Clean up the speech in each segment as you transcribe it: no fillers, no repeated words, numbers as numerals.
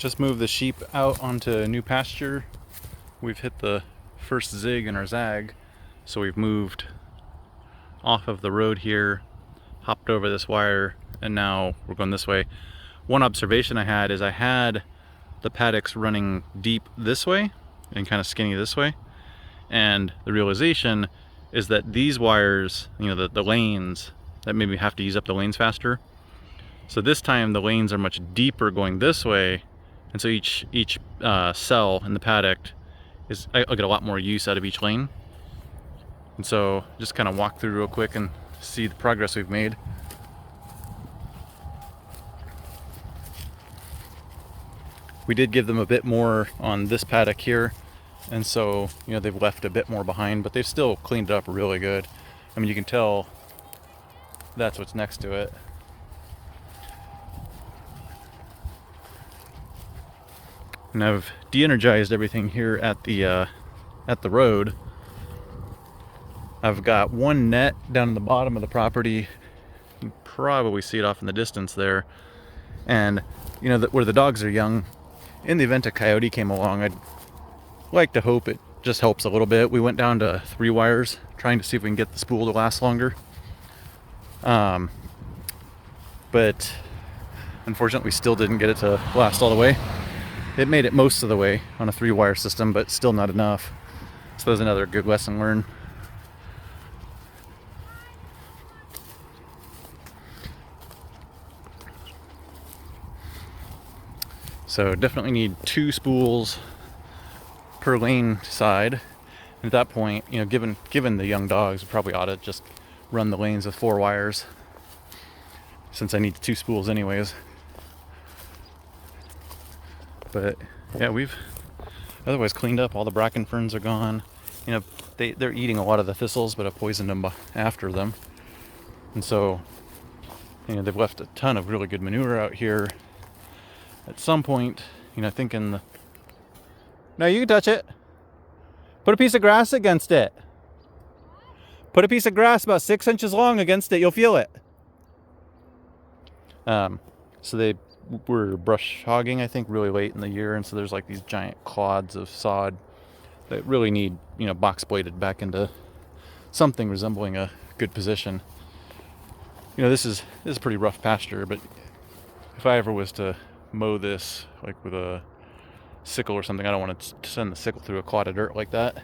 Just moved the sheep out onto new pasture. We've hit the first zig in our zag, so we've moved off of the road here, hopped over this wire, and now we're going this way. One observation I had is I had the paddocks running deep this way and kind of skinny this way, and the realization is that these wires, you know, the lanes, that made me have to use up the lanes faster. So this time the lanes are much deeper going this way, and so each cell in the paddock is, I'll get a lot more use out of each lane. And so just kind of walk through real quick and see the progress we've made. We did give them a bit more on this paddock here, and so, you know, they've left a bit more behind, but they've still cleaned it up really good. I mean, you can tell that's what's next to it. And I've de-energized everything here at the road. I've got one net down in the bottom of the property. You can probably see it off in the distance there. And, you know, where the dogs are young, in the event a coyote came along, I'd like to hope it just helps a little bit. We went down to 3 wires, trying to see if we can get the spool to last longer. But unfortunately, we still didn't get it to last all the way. It made it most of the way on a 3-wire system, but still not enough. So there's another good lesson learned. So definitely need 2 spools per lane side. And at that point, you know, given the young dogs, we probably ought to just run the lanes with 4 wires, since I need 2 spools anyways. But yeah, we've otherwise cleaned up. All the bracken ferns are gone. You know, they're eating a lot of the thistles, but I've poisoned them after them. And so, you know, they've left a ton of really good manure out here. At some point, you know, I think in the... No, you can touch it. Put a piece of grass against it. Put a piece of grass about 6 inches long against it. You'll feel it. So they were brush hogging, I think, really late in the year, and so there's like these giant clods of sod that really need, you know, box bladed back into something resembling a good position. You know, this is pretty rough pasture, but if I ever was to mow this like with a sickle or something, I don't want to send the sickle through a clod of dirt like that.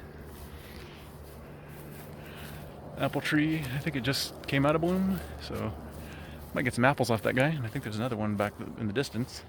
Apple tree, I think it just came out of bloom, so might get some apples off that guy. And I think there's another one back in the distance.